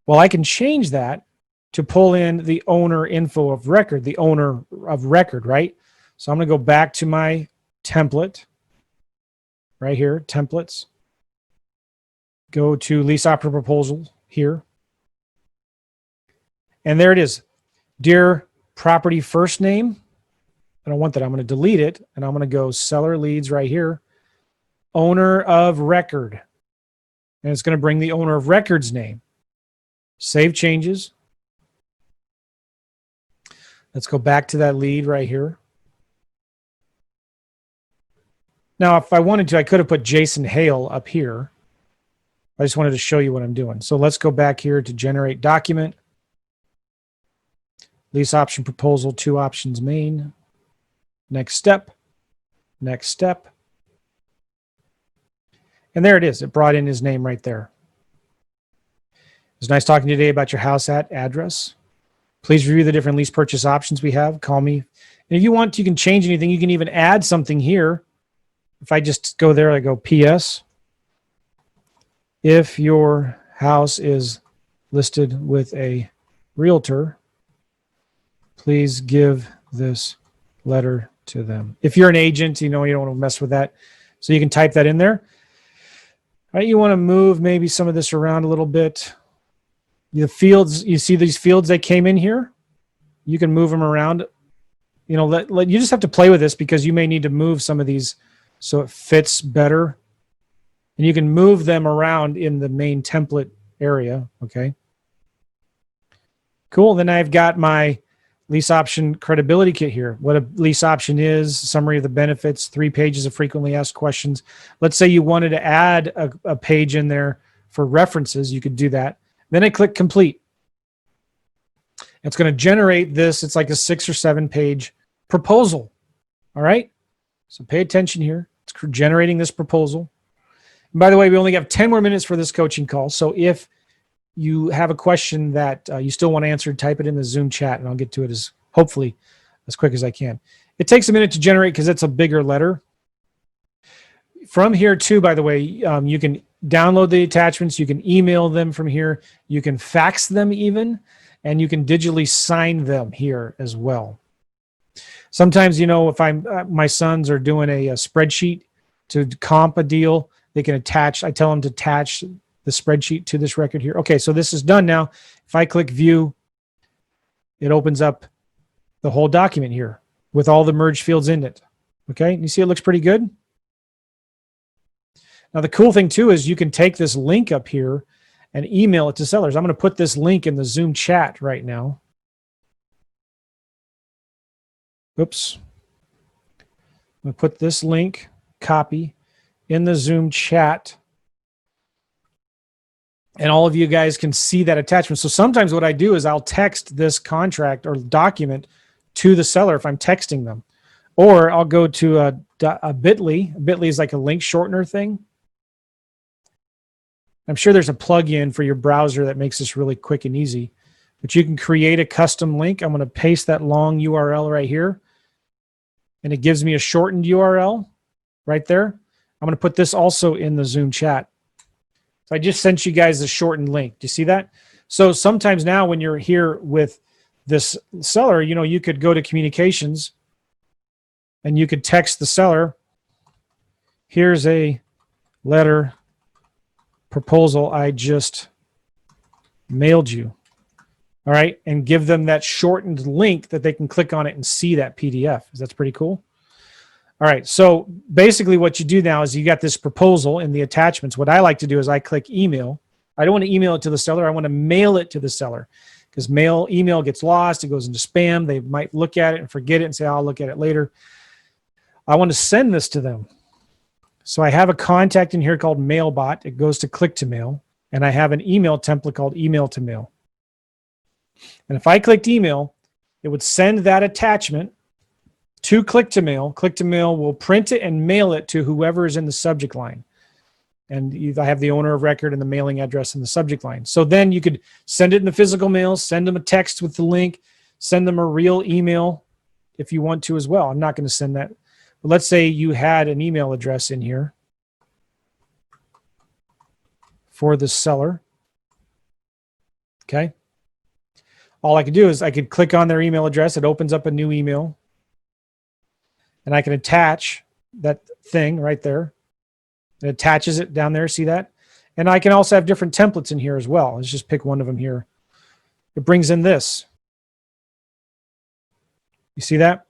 Well, I can change that to pull in the owner info of record, the owner of record, right? So I'm going to go back to my template right here, templates. Go to lease option proposal here. And there it is. Dear property first name. I don't want that. I'm going to delete it. And I'm going to go seller leads right here. Owner of record. And it's going to bring the owner of record's name. Save changes. Let's go back to that lead right here. Now, if I wanted to, I could have put Jason Hale up here. I just wanted to show you what I'm doing. So let's go back here to generate document. Lease option proposal, 2 options main. Next step. Next step. And there it is. It brought in his name right there. It was nice talking to you today about your house address. Please review the different lease purchase options we have. Call me. And if you want, you can change anything. You can even add something here. If I just go there, I go PS. If your house is listed with a realtor, please give this letter to them. If you're an agent, you don't want to mess with that. So you can type that in there. All right, you want to move maybe some of this around a little bit. The fields, you see these fields that came in here? You can move them around. You just have to play with this because you may need to move some of these so it fits better. And you can move them around in the main template area, okay? Cool, then I've got my lease option credibility kit here. What a lease option is, summary of the benefits, 3 pages of frequently asked questions. Let's say you wanted to add a page in there for references, you could do that. Then I click complete. It's going to generate this. It's like a 6 or 7 page proposal. All right. So pay attention here. It's generating this proposal. And by the way, we only have 10 more minutes for this coaching call. So if you have a question that you still want answered, type it in the Zoom chat and I'll get to it hopefully as quick as I can. It takes a minute to generate because it's a bigger letter. From here too, by the way, you can download the attachments. You can email them from here. You can fax them even, and you can digitally sign them here as well. Sometimes, if my sons are doing a spreadsheet to comp a deal, they can attach, I tell them to attach the spreadsheet to this record here. Okay, so this is done now. If I click view, it opens up the whole document here with all the merged fields in it. Okay, you see it looks pretty good? Now, the cool thing too is you can take this link up here and email it to sellers. I'm going to put this link in the Zoom chat right now. Oops. I'm going to put this link, copy, in the Zoom chat. And all of you guys can see that attachment. So sometimes what I do is I'll text this contract or document to the seller if I'm texting them. Or I'll go to a bit.ly. Bit.ly is like a link shortener thing. I'm sure there's a plugin for your browser that makes this really quick and easy. But you can create a custom link. I'm going to paste that long URL right here. And it gives me a shortened URL right there. I'm going to put this also in the Zoom chat. So I just sent you guys a shortened link. Do you see that? So sometimes now when you're here with this seller, you could go to communications and you could text the seller, here's a letter proposal I just mailed you. All right. And give them that shortened link that they can click on it and see that PDF. That's pretty cool. All right. So basically what you do now is you got this proposal in the attachments. What I like to do is I click email. I don't want to email it to the seller. I want to mail it to the seller because email gets lost. It goes into spam. They might look at it and forget it and say, I'll look at it later. I want to send this to them. So I have a contact in here called MailBot. It goes to click to mail. And I have an email template called email to mail. And if I clicked email, it would send that attachment to click to mail. Click to mail will print it and mail it to whoever is in the subject line. And I have the owner of record and the mailing address in the subject line. So then you could send it in the physical mail, send them a text with the link, send them a real email if you want to as well. I'm not going to send that. But let's say you had an email address in here. for the seller. Okay. All I could do is I could click on their email address. It opens up a new email. And I can attach that thing right there. It attaches it down there. See that? And I can also have different templates in here as well. Let's just pick one of them here. It brings in this. You see that?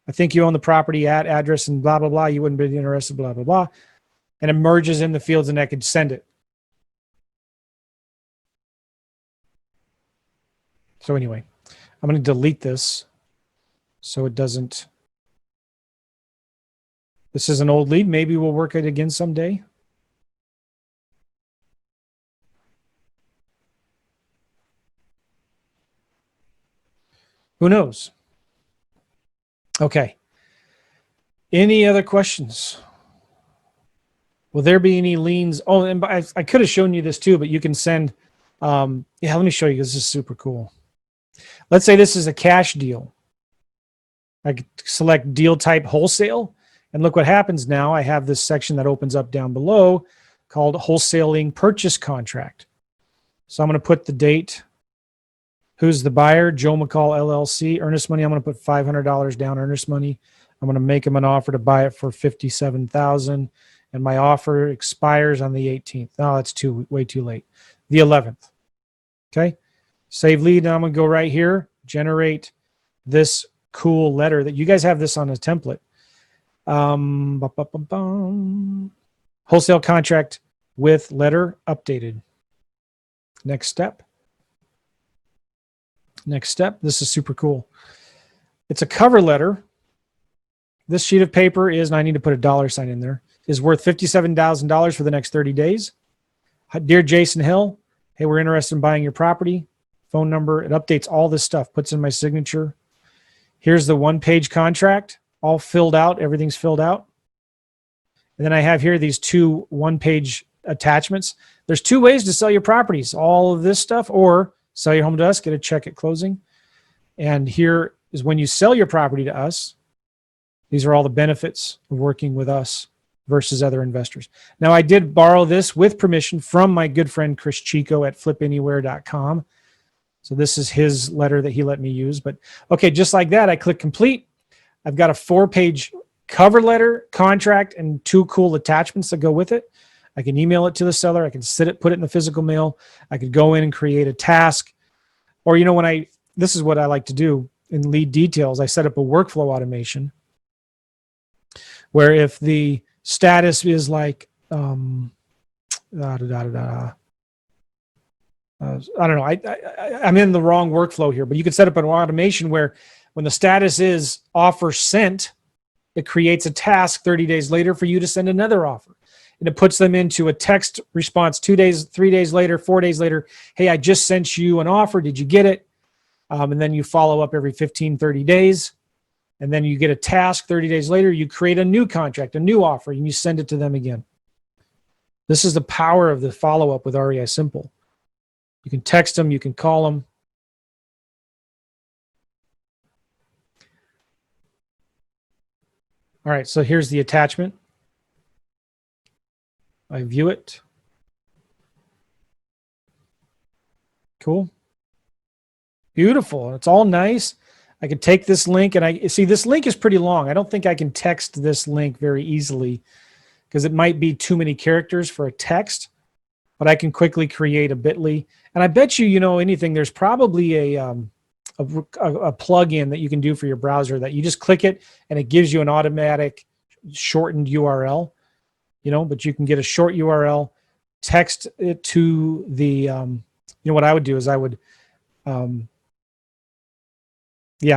I think you own the property at address and blah, blah, blah. You wouldn't be interested, blah, blah, blah. And it merges in the fields and I could send it. So anyway, I'm going to delete this so it doesn't. This is an old lead. Maybe we'll work it again someday. Who knows? Okay. Any other questions? Will there be any liens? Oh, and I could have shown you this too, but you can send. Yeah, let me show you. This is super cool. Let's say this is a cash deal. I could select deal type wholesale. And look what happens now. I have this section that opens up down below called wholesaling purchase contract. So I'm going to put the date. Who's the buyer? Joe McCall, LLC. Earnest money. I'm going to put $500 down earnest money. I'm going to make him an offer to buy it for $57,000. And my offer expires on the 18th. No, that's way too late. The 11th. Okay. Save lead. Now I'm going to go right here. Generate this cool letter that you guys have this on a template. Wholesale contract with letter updated. Next step. Next step. This is super cool. It's a cover letter. This sheet of paper is, and I need to put a dollar sign in there, is worth $57,000 for the next 30 days. Dear Jason Hill, hey, we're interested in buying your property. Phone number. It updates all this stuff, puts in my signature. Here's the one-page contract, all filled out. Everything's filled out. And then I have here these two one-page attachments. There's two ways to sell your properties. All of this stuff, or sell your home to us, get a check at closing. And here is when you sell your property to us. These are all the benefits of working with us versus other investors. Now, I did borrow this with permission from my good friend Chris Chico at flipanywhere.com. So this is his letter that he let me use. But okay, just like that, I click complete. I've got a 4-page cover letter, contract, and 2 cool attachments that go with it. I can email it to the seller. I can put it in the physical mail. I could go in and create a task. Or, you know, this is what I like to do in lead details. I set up a workflow automation where if the status is like, I don't know. I'm in the wrong workflow here, but you could set up an automation where when the status is offer sent, it creates a task 30 days later for you to send another offer. And it puts them into a text response 2 days, 3 days later, 4 days later. Hey, I just sent you an offer. Did you get it? And then you follow up every 15, 30 days. And then you get a task 30 days later. You create a new contract, a new offer, and you send it to them again. This is the power of the follow-up with REI Simple. You can text them. You can call them. All right, so here's the attachment. I view it. Cool. Beautiful. It's all nice. I could take this link and I see this link is pretty long. I don't think I can text this link very easily because it might be too many characters for a text, but I can quickly create a bit.ly. And I bet you, anything, there's probably a plug-in that you can do for your browser that you just click it and it gives you an automatic shortened URL, but you can get a short URL, text it to the, what I would do is I would, I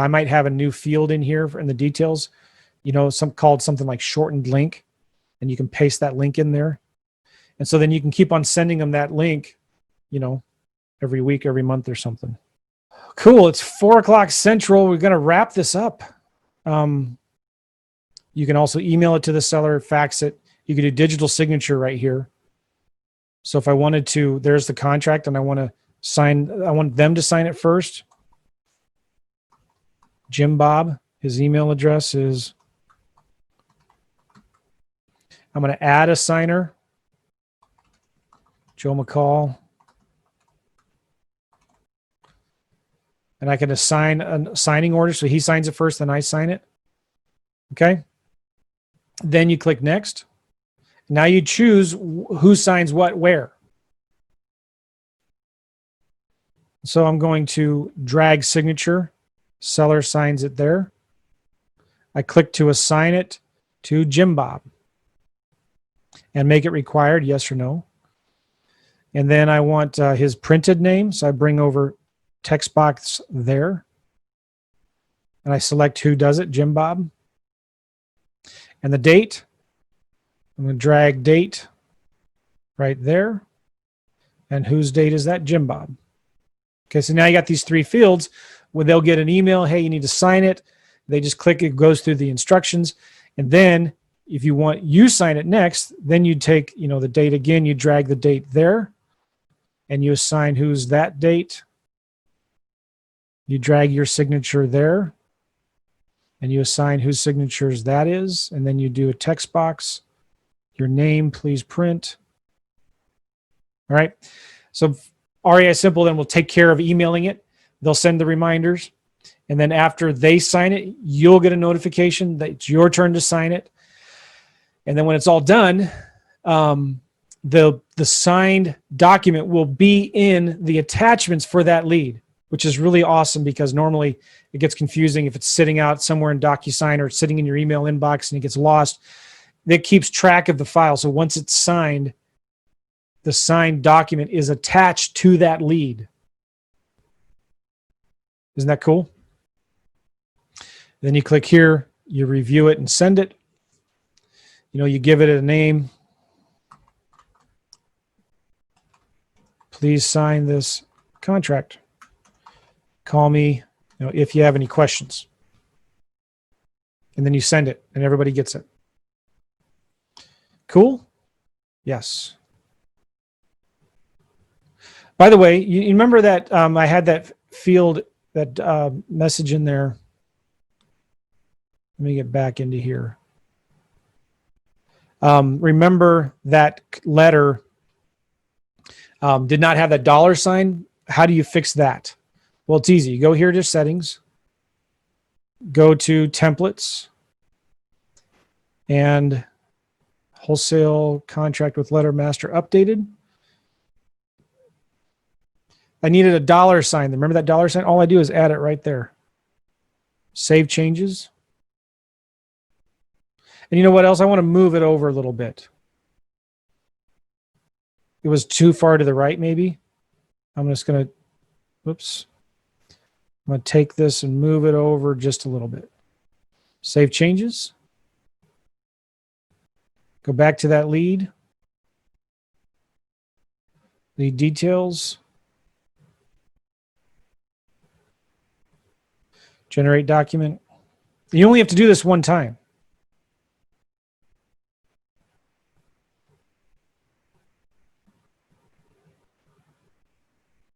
might have a new field in here in the details, called something like shortened link, and you can paste that link in there. And so then you can keep on sending them that link, every week, every month or something. Cool. It's 4:00 Central. We're going to wrap this up. You can also email it to the seller, fax it. You can do digital signature right here. So if I wanted to, there's the contract and I want them to sign it first. Jim Bob, his email address is, I'm going to add a signer. Joe McCall. And I can assign a signing order. So he signs it first, then I sign it. Okay. Then you click next. Now you choose who signs what where. So I'm going to drag signature. Seller signs it there. I click to assign it to Jim Bob and make it required, yes or no. And then I want his printed name. So I bring over text box there. And I select who does it, Jim Bob. And the date, I'm going to drag date right there. And whose date is that? Jim Bob. Okay, so now you got these three fields where they'll get an email, hey, you need to sign it. They just click, it goes through the instructions. And then if you want you sign it next, then you take, the date again, you drag the date there and you assign who's that date. You drag your signature there and you assign whose signatures that is. And then you do a text box, your name, please print. All right. So REI Simple then will take care of emailing it. They'll send the reminders. And then after they sign it, you'll get a notification that it's your turn to sign it. And then when it's all done, the signed document will be in the attachments for that lead, which is really awesome because normally it gets confusing if it's sitting out somewhere in DocuSign or it's sitting in your email inbox and it gets lost. It keeps track of the file. So once it's signed, the signed document is attached to that lead. Isn't that cool? Then you click here, you review it and send it. You give it a name. Please sign this contract. Call me, if you have any questions. And then you send it and everybody gets it. Cool? Yes. By the way, you remember that I had that field, that message in there. Let me get back into here. Remember that letter did not have that dollar sign. How do you fix that? Well, it's easy. You go here to settings, go to templates, and wholesale contract with letter master updated. I needed a dollar sign. Remember that dollar sign? All I do is add it right there. Save changes. And you know what else? I want to move it over a little bit. It was too far to the right, maybe. I'm just going to, whoops. I'm going to take this and move it over just a little bit. Save changes. Go back to that lead. Lead details. Generate document. You only have to do this one time.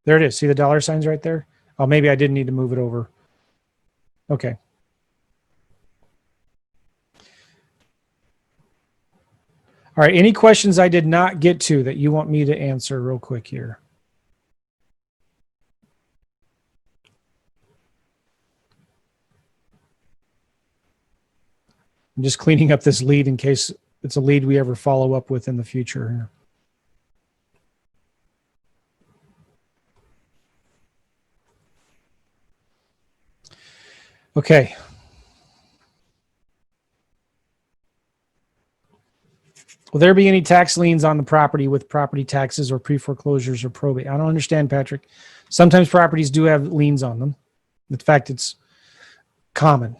There it is. See the dollar signs right there? Oh, maybe I didn't need to move it over. Okay. All right. Any questions I did not get to that you want me to answer real quick here? I'm just cleaning up this lead in case it's a lead we ever follow up with in the future. Okay. Will there be any tax liens on the property with property taxes or pre-foreclosures or probate? I don't understand, Patrick. Sometimes properties do have liens on them. In fact, it's common.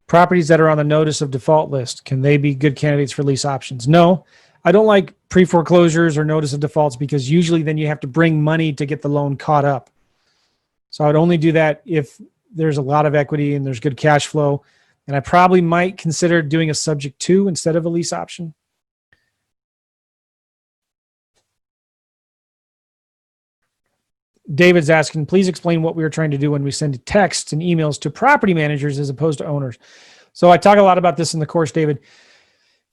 Properties that are on the notice of default list, can they be good candidates for lease options? No, I don't like pre-foreclosures or notice of defaults because usually then you have to bring money to get the loan caught up. So I would only do that if there's a lot of equity and there's good cash flow. And I probably might consider doing a subject to instead of a lease option. David's asking, please explain what we were trying to do when we send texts and emails to property managers as opposed to owners. So I talk a lot about this in the course, David.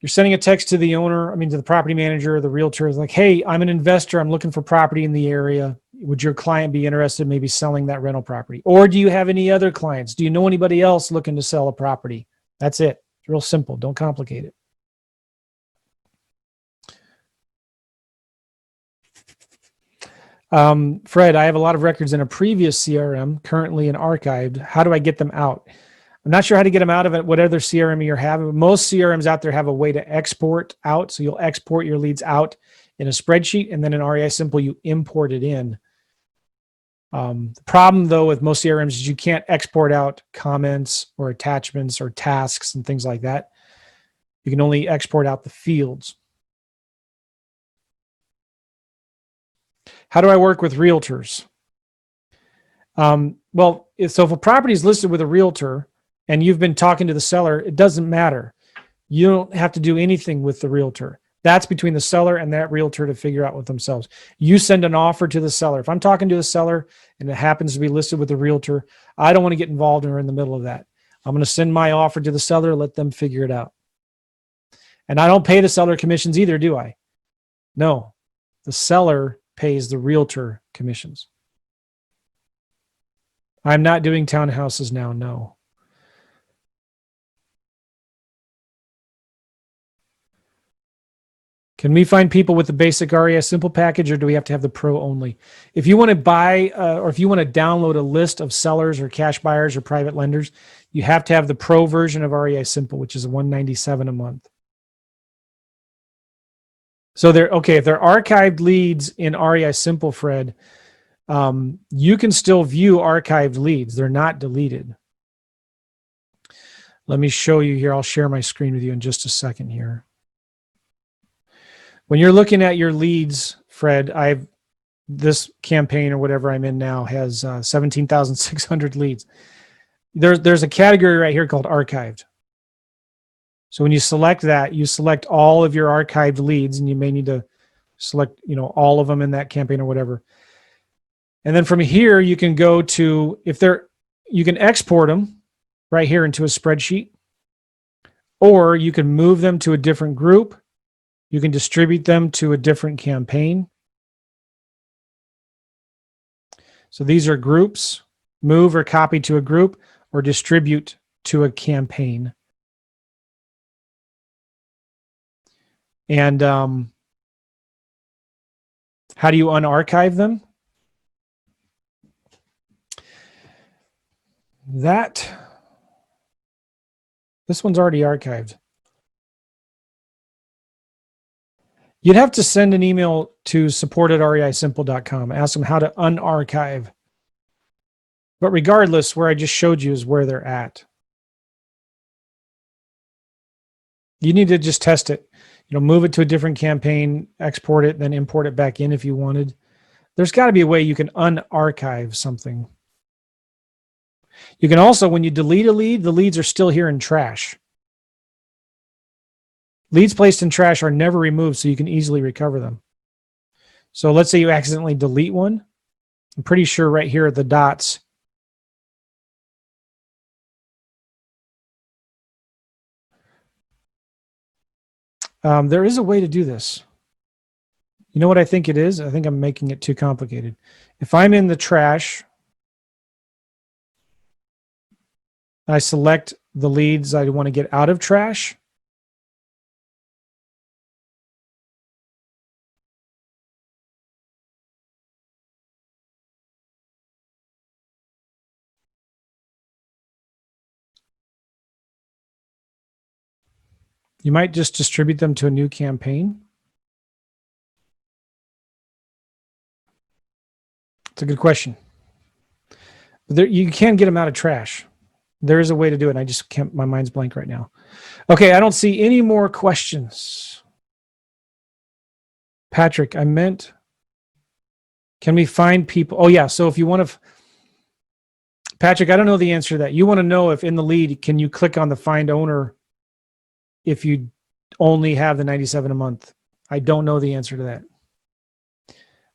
You're sending a text to the owner, to the property manager or the realtor, is like, hey, I'm an investor. I'm looking for property in the area. Would your client be interested in maybe selling that rental property? Or do you have any other clients? Do you know anybody else looking to sell a property? That's it. It's real simple. Don't complicate it. Fred, I have a lot of records in a previous CRM, currently in archived. How do I get them out? I'm not sure how to get them out of it, whatever CRM you're having. Most CRMs out there have a way to export out. So you'll export your leads out in a spreadsheet, and then in REI Simple, you import it in. The problem, though, with most CRMs is you can't export out comments or attachments or tasks and things like that. You can only export out the fields. How do I work with realtors? So if a property is listed with a realtor and you've been talking to the seller, it doesn't matter. You don't have to do anything with the realtor. That's between the seller and that realtor to figure out with themselves. You send an offer to the seller. If I'm talking to a seller and it happens to be listed with a realtor, I don't want to get involved or in the middle of that. I'm going to send my offer to the seller, let them figure it out. And I don't pay the seller commissions either, do I? No, the seller pays the realtor commissions. I'm not doing townhouses now, no. Can we find people with the basic REI Simple package, or do we have to have the Pro only? If you want to buy or if you want to download a list of sellers or cash buyers or private lenders, you have to have the Pro version of REI Simple, which is $197 a month. So if they're archived leads in REI Simple, Fred, you can still view archived leads. They're not deleted. Let me show you here. I'll share my screen with you in just a second here. When you're looking at your leads, Fred, this campaign or whatever I'm in now has 17,600 leads. There's a category right here called archived. So when you select that, you select all of your archived leads, and you may need to select, all of them in that campaign or whatever. And then from here, you can go to, you can export them right here into a spreadsheet, or you can move them to a different group. You can distribute them to a different campaign. So these are groups: move or copy to a group, or distribute to a campaign. And how do you unarchive them? This one's already archived. You'd have to send an email to support@reisimple.com. Ask them how to unarchive. But regardless, where I just showed you is where they're at. You need to just test it. Move it to a different campaign, export it, then import it back in if you wanted. There's got to be a way you can unarchive something. You can also, when you delete a lead, the leads are still here in trash. Leads placed in trash are never removed, so you can easily recover them. So let's say you accidentally delete one. I'm pretty sure right here at the dots, there is a way to do this. You know what I think it is? I think I'm making it too complicated. If I'm in the trash, I select the leads I want to get out of trash. You might just distribute them to a new campaign. It's a good question. You can get them out of trash. There is a way to do it. I just can't, my mind's blank right now. Okay, I don't see any more questions. Patrick, can we find people? Oh yeah, so if you want to, Patrick, I don't know the answer to that. You want to know if in the lead, can you click on the find owner if you only have the 97 a month? I don't know the answer to that.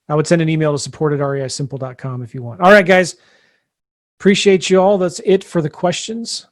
I would send an email to support@reisimple.com if you want. All right, guys. Appreciate you all. That's it for the questions.